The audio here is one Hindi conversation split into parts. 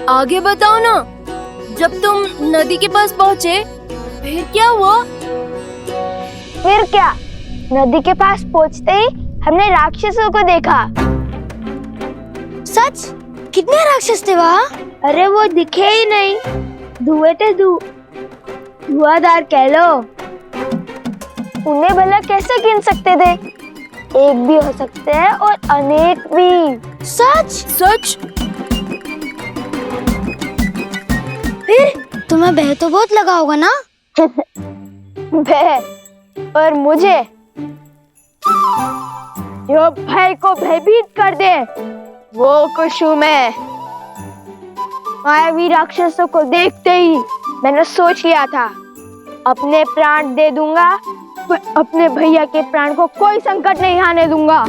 आगे बताओ ना। जब तुम नदी के पास पहुँचे फिर क्या हुआ? फिर क्या, नदी के पास पहुँचते ही हमने राक्षसों को देखा। सच? कितने राक्षस थे वहाँ? अरे वो दिखे ही नहीं, धुएं थे, धुआंधार कह लो। उन्हें भला कैसे गिन सकते थे? एक भी हो सकते हैं और अनेक भी। सच? सच? फिर तुम्हें भय तो बहुत लगा होगा ना? भय? और मुझे जो भय को भयभीत कर दे वो कुछ हूँ मैं। मायावी राक्षसों को देखते ही मैंने सोच लिया था अपने प्राण दे दूंगा, पर अपने भैया के प्राण को कोई संकट नहीं आने दूंगा।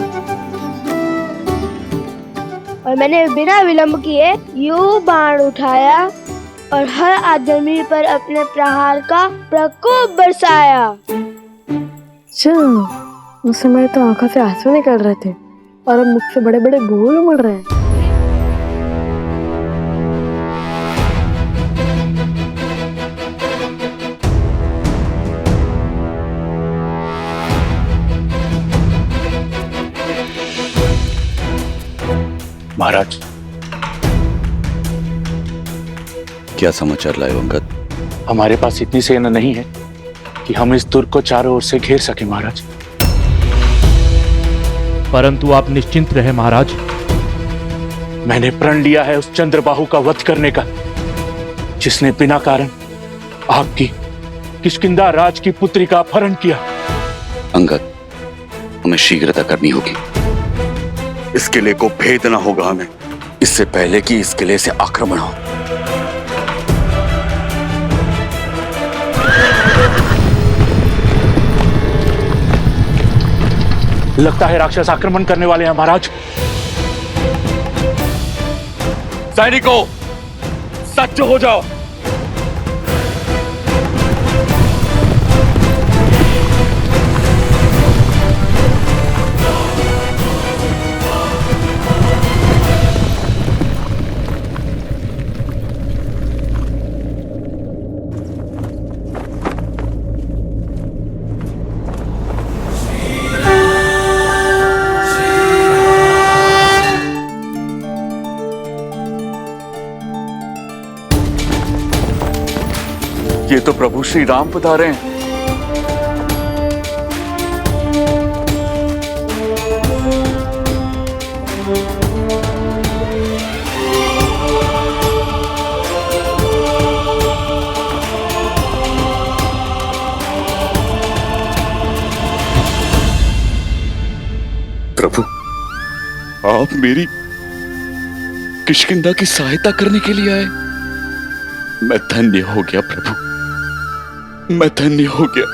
और मैंने बिना विलंब किए यूं बाण उठाया और हर आदमी पर अपने प्रहार का प्रकोप बरसाया। उस समय तो आंखों से आंसू निकल रहे थे और अब मुख से बड़े बड़े बोल उमड़ रहे हैं। महाराज, क्या समाचार लाए अंगद? हमारे पास इतनी सेना नहीं है कि हम इस दुर्ग को चारों ओर से घेर सके महाराज। परंतु आप निश्चिंत रहे महाराज। मैंने प्रण लिया है उस चंद्रबाहु का वध करने का, जिसने बिना कारण आपकी किष्किंधा राज की पुत्री का अपहरण किया। अंगद, हमें शीघ्रता करनी होगी। इस किले को भेदना होगा हमें, इससे पहले कि इस किले से आक्रमण हो। लगता है राक्षस आक्रमण करने वाले हैं महाराज। सैनिकों, सज्ज हो जाओ। ये तो प्रभु श्री राम पधारे हैं। प्रभु, आप मेरी किष्किंधा की सहायता करने के लिए आए। मैं धन्य हो गया प्रभु, मैं धन्य हो गया।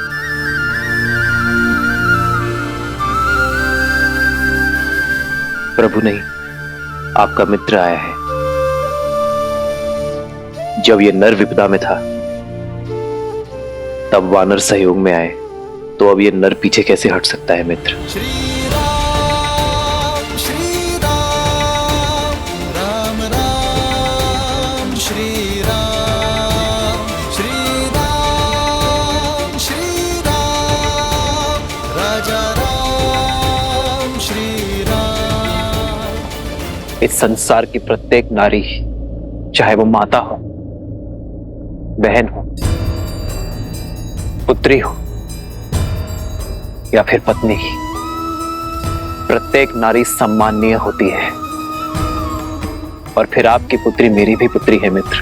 प्रभु नहीं, आपका मित्र आया है। जब ये नर विपदा में था तब वानर सहयोग में आए, तो अब ये नर पीछे कैसे हट सकता है मित्र? इस संसार की प्रत्येक नारी, चाहे वो माता हो, बहन हो, पुत्री हो या फिर पत्नी, प्रत्येक नारी सम्माननीय होती है। और फिर आपकी पुत्री मेरी भी पुत्री है मित्र।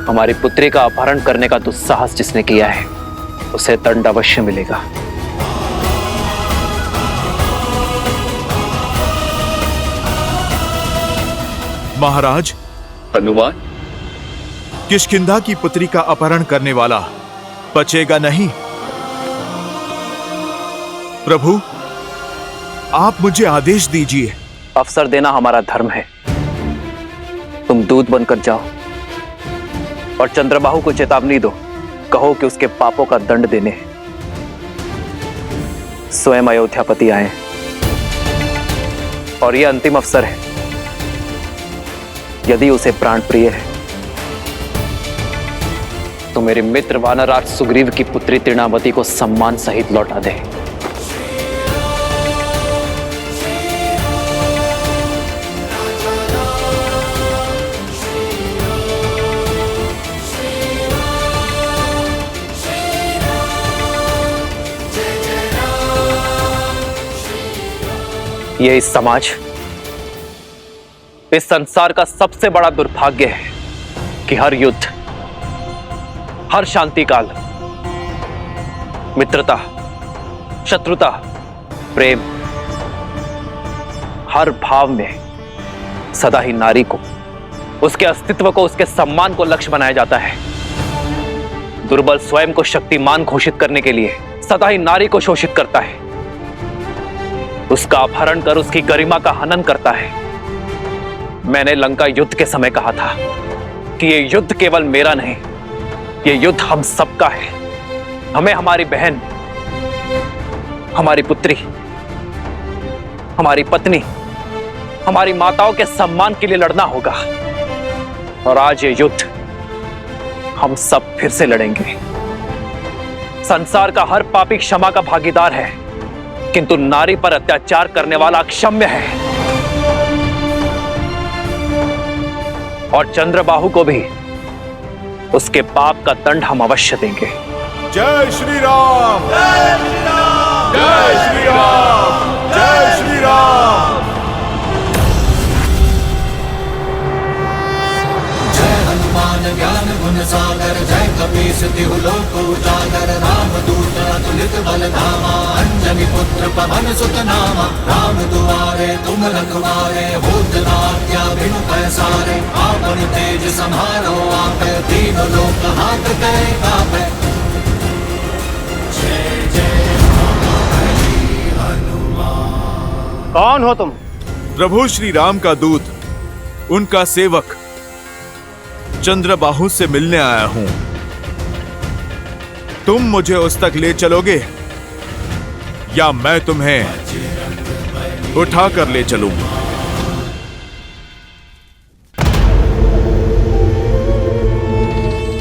हमारी पुत्री का अपहरण करने का दुस्साहस जिसने किया है उसे दंड अवश्य मिलेगा। महाराज, हनुमान, किष्किंधा की पुत्री का अपहरण करने वाला बचेगा नहीं। प्रभु, आप मुझे आदेश दीजिए। अवसर देना हमारा धर्म है। तुम दूत बनकर जाओ और चंद्रबाहु को चेतावनी दो। कहो कि उसके पापों का दंड देने स्वयं अयोध्यापति आए और यह अंतिम अवसर है यदि उसे प्राण प्रिय है तो मेरे मित्र वानरराज सुग्रीव की पुत्री तृणावती को सम्मान सहित लौटा दे। ये इस समाज, इस संसार का सबसे बड़ा दुर्भाग्य है कि हर युद्ध, हर शांति काल, मित्रता, शत्रुता, प्रेम, हर भाव में सदा ही नारी को, उसके अस्तित्व को, उसके सम्मान को लक्ष्य बनाया जाता है। दुर्बल स्वयं को शक्तिमान घोषित करने के लिए सदा ही नारी को शोषित करता है, उसका अपहरण कर उसकी गरिमा का हनन करता है। मैंने लंका युद्ध के समय कहा था कि ये युद्ध केवल मेरा नहीं, ये युद्ध हम सबका है। हमें हमारी बहन, हमारी पुत्री, हमारी पत्नी, हमारी माताओं के सम्मान के लिए लड़ना होगा। और आज ये युद्ध हम सब फिर से लड़ेंगे। संसार का हर पापी क्षमा का भागीदार है, किंतु नारी पर अत्याचार करने वाला अक्षम्य है। और चंद्रबाहु को भी उसके पाप का दंड हम अवश्य देंगे। जय श्री राम, जय श्री राम, जय श्री राम, जय श्री राम। जय हनुमान ज्ञान गुण सागर, जय कपीस तिहु लोक उजागर, रामदूत अतुलित बल धामा, अंजनी पुत्र पवन सुत नामा। राम दुआरे तुम रखवारे, होत न आज्ञा बिनु पैसारे। आपन तेज सम्हारो आपे, तीनों लोक हाथ कै कापे। जय जय हनुमान। कौन हो तुम? प्रभु श्री राम का दूत, उनका सेवक चंद्रबाहु से मिलने आया हूं। तुम मुझे उस तक ले चलोगे या मैं तुम्हें उठा कर ले चलूं?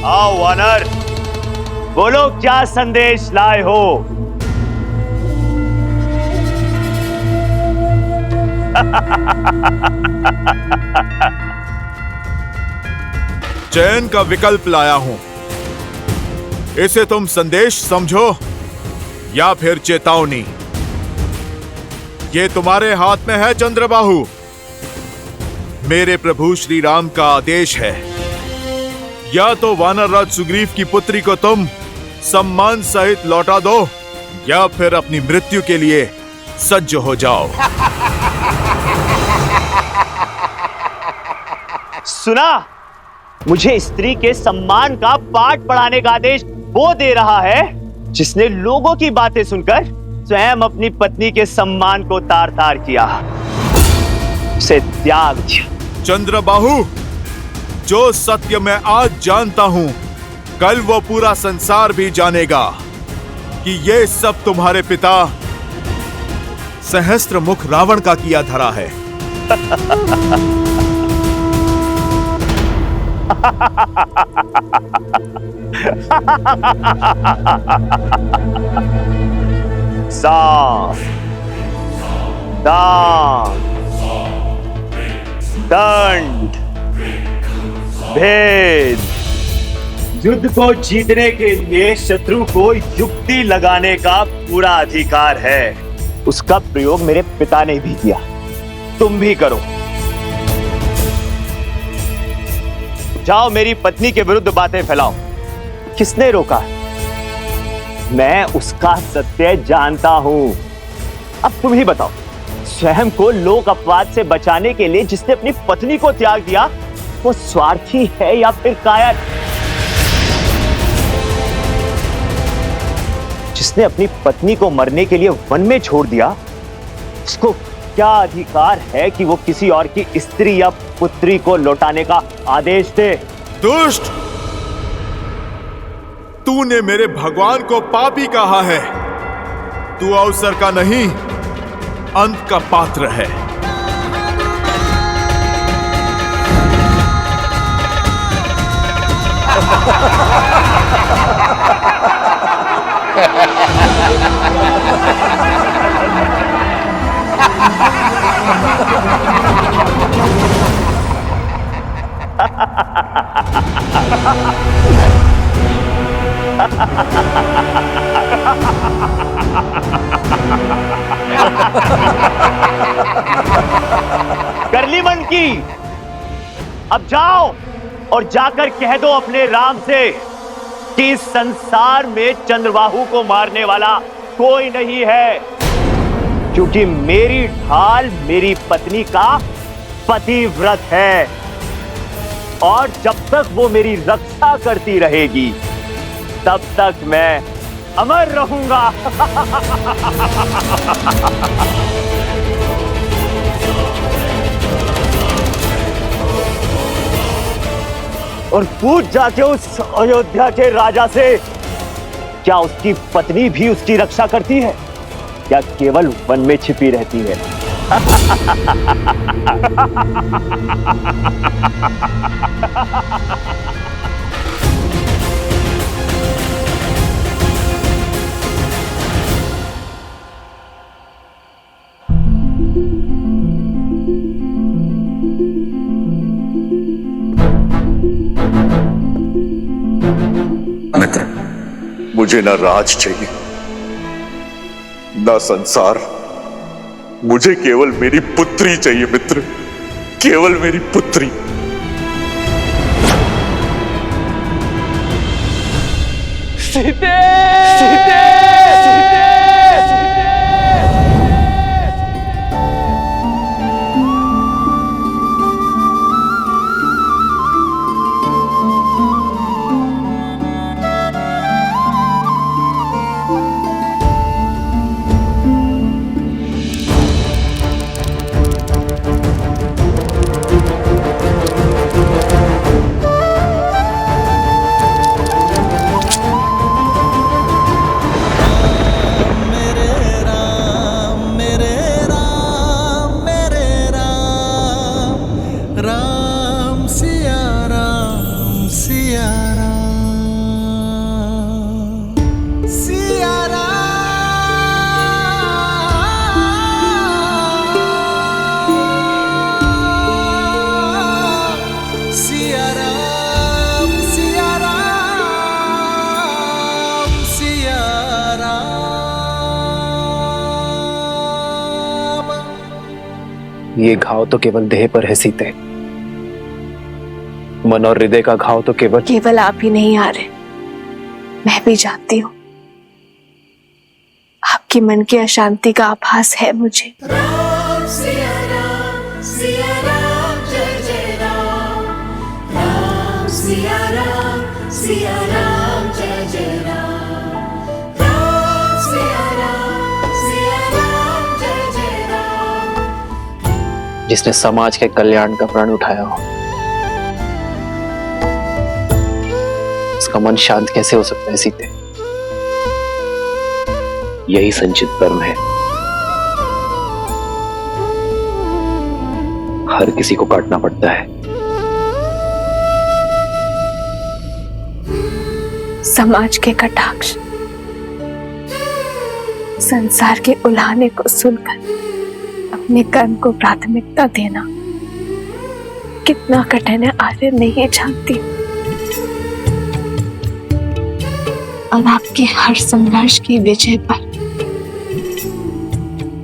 आओ वानर, बोलो क्या संदेश लाए हो? चयन का विकल्प लाया हूं। इसे तुम संदेश समझो या फिर चेतावनी। ये तुम्हारे हाथ में है चंद्रबाहु। मेरे प्रभु श्री राम का आदेश है, या तो वानरराज सुग्रीव की पुत्री को तुम सम्मान सहित लौटा दो या फिर अपनी मृत्यु के लिए सज्ज हो जाओ। सुना, मुझे स्त्री के सम्मान का पाठ पढ़ाने का आदेश वो दे रहा है जिसने लोगों की बातें सुनकर स्वयं अपनी पत्नी के सम्मान को तार तार किया, उसे त्याग दिया। चंद्रबाहु, जो सत्य मैं आज जानता हूं, कल वो पूरा संसार भी जानेगा कि ये सब तुम्हारे पिता सहस्त्रमुख रावण का किया धरा है। साफ, दान, दंड, भेद। युद्ध को जीतने के लिए शत्रु को युक्ति लगाने का पूरा अधिकार है। उसका प्रयोग मेरे पिता ने भी किया, तुम भी करो। जाओ, मेरी पत्नी के विरुद्ध बातें फैलाओ। किसने रोका? मैं उसका सत्य जानता हूं। अब तुम ही बताओ, स्वयं को लोक अपवाद से बचाने के लिए जिसने अपनी पत्नी को त्याग दिया, वो स्वार्थी है या फिर कायर? जिसने अपनी पत्नी को मरने के लिए वन में छोड़ दिया, उसको क्या अधिकार है कि वो किसी और की स्त्री या पुत्री को लौटाने का आदेश दे? दुष्ट, तूने मेरे भगवान को पापी कहा है। तू अवसर का नहीं, अंत का पात्र है। कर ली मन की। अब जाओ और जाकर कह दो अपने राम से कि इस संसार में चंद्रबाहु को मारने वाला कोई नहीं है, क्योंकि मेरी ढाल मेरी पत्नी का पतिव्रत है, और जब तक वो मेरी रक्षा करती रहेगी तब तक मैं अमर रहूंगा। और पूछ जाके उस अयोध्या के राजा से, क्या उसकी पत्नी भी उसकी रक्षा करती है या केवल वन में छिपी रहती है? मित्र, मुझे ना राज चाहिए ना संसार, मुझे केवल मेरी पुत्री चाहिए मित्र, केवल मेरी पुत्री। सीते! सीते! सीते! ये घाव तो केवल देह पर है सीते, मन और हृदय का घाव तो केवल आप ही नहीं आ रहे, मैं भी जानती हूँ। आपकी मन की अशांति का आभास है मुझे। राम सिया राम जय जय राम, राम सिया राम जय जय राम, राम सिया राम जय जय राम। जिसने समाज के कल्याण का प्रण उठाया हो, उसका मन शांत कैसे हो सकता है सीते? यही संचित कर्म है, हर किसी को काटना पड़ता है। समाज के कटाक्ष, संसार के उलाहने को सुनकर अपने कर्म को प्राथमिकता देना कितना कठिन है आर्य नहीं जानती। और आपके हर संघर्ष की विजय पर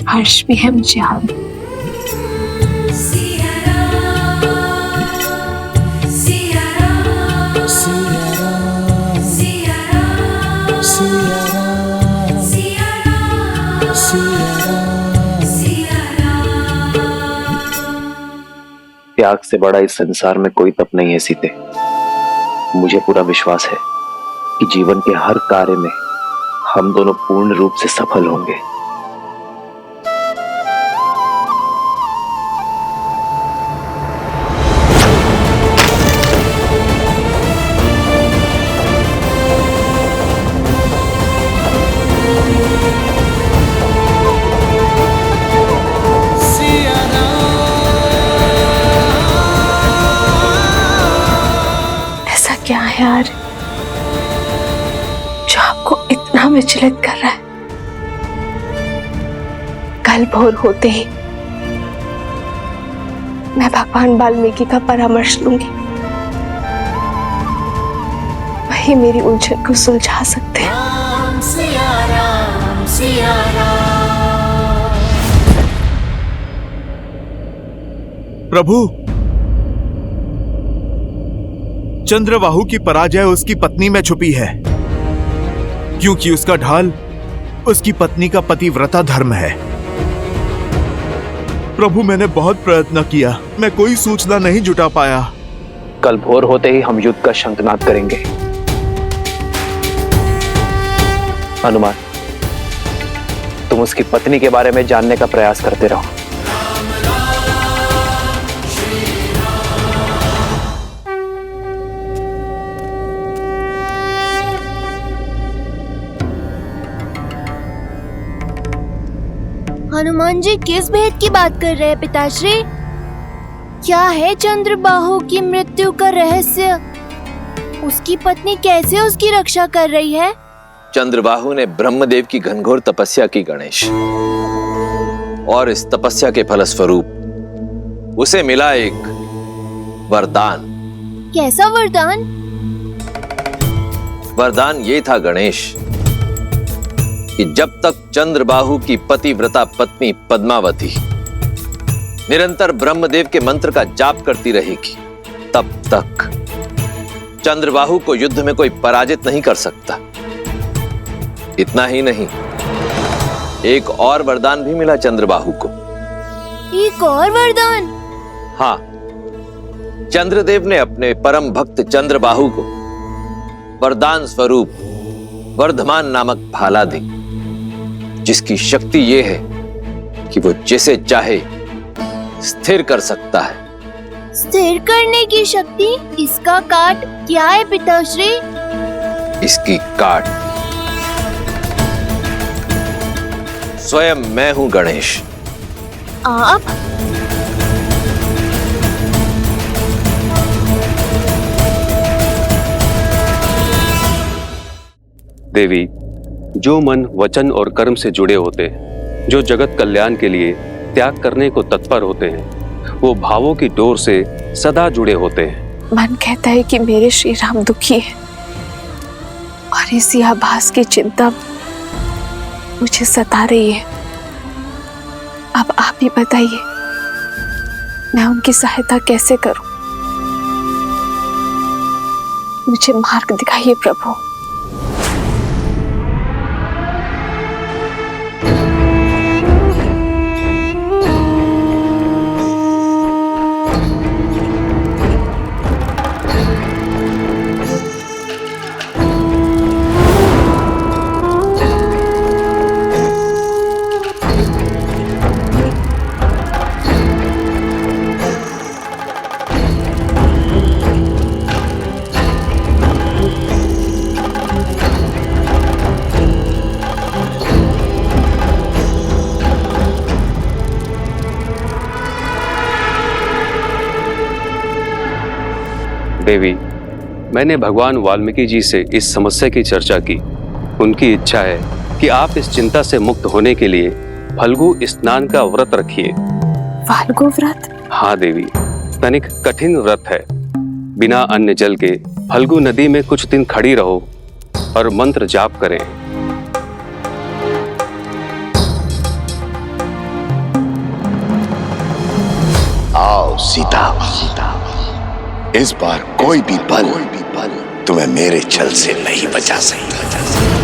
हर्ष भी है मुझे आज। त्याग से बड़ा इस संसार में कोई तप नहीं है सीते। मुझे पूरा विश्वास है कि जीवन के हर कार्य में हम दोनों पूर्ण रूप से सफल होंगे। ऐसा क्या है यार विचलित कर रहा है। कल भोर होते ही मैं भगवान वाल्मीकि का परामर्श लूंगी, वही मेरी उलझन को सुलझा सकते हैं। राम सिया राम सिया राम। प्रभु, चंद्रबाहु की पराजय उसकी पत्नी में छुपी है, क्योंकि उसका ढाल उसकी पत्नी का पतिव्रता धर्म है। प्रभु, मैंने बहुत प्रयत्न किया, मैं कोई सूचना नहीं जुटा पाया। कल भोर होते ही हम युद्ध का शंखनाद करेंगे। हनुमान, तुम उसकी पत्नी के बारे में जानने का प्रयास करते रहो। हनुमान जी किस भेद की बात कर रहे हैं पिताश्री? क्या है चंद्रबाहु की मृत्यु का रहस्य? उसकी पत्नी कैसे उसकी रक्षा कर रही है? चंद्रबाहु ने ब्रह्मदेव की घनघोर तपस्या की गणेश, और इस तपस्या के फलस्वरूप उसे मिला एक वरदान। कैसा वरदान? वरदान ये था गणेश कि जब तक चंद्रबाहु की पतिव्रता पत्नी पद्मावती निरंतर ब्रह्मदेव के मंत्र का जाप करती रहेगी, तब तक चंद्रबाहु को युद्ध में कोई पराजित नहीं कर सकता। इतना ही नहीं, एक और वरदान भी मिला चंद्रबाहु को। एक और वरदान? हाँ, चंद्रदेव ने अपने परम भक्त चंद्रबाहु को वरदान स्वरूप वर्धमान नामक भाला दी, जिसकी शक्ति यह है कि वो जिसे चाहे स्थिर कर सकता है। स्थिर करने की शक्ति? इसका काट क्या है पिताश्री? इसकी काट स्वयं मैं हूं गणेश। आप? देवी, जो मन वचन और कर्म से जुड़े होते हैं, जो जगत कल्याण के लिए त्याग करने को तत्पर होते हैं, वो भावों की डोर से सदा जुड़े होते हैं। मन कहता है कि मेरे श्री राम दुखी है, और इसी आभास की चिंता मुझे सता रही है। अब आप ही बताइए, मैं उनकी सहायता कैसे करूं? मुझे मार्ग दिखाइए प्रभु। देवी, मैंने भगवान वाल्मीकि जी से इस समस्या की चर्चा की। उनकी इच्छा है कि आप इस चिंता से मुक्त होने के लिए फल्गु स्नान का व्रत रखिए। फाल्गु व्रत? हाँ देवी, तनिक कठिन व्रत है। बिना अन्न जल के फल्गु नदी में कुछ दिन खड़ी रहो और मंत्र जाप करें। आओ सीता, इस बार कोई भी बल तुम्हें मेरे छल से नहीं बचा सकता।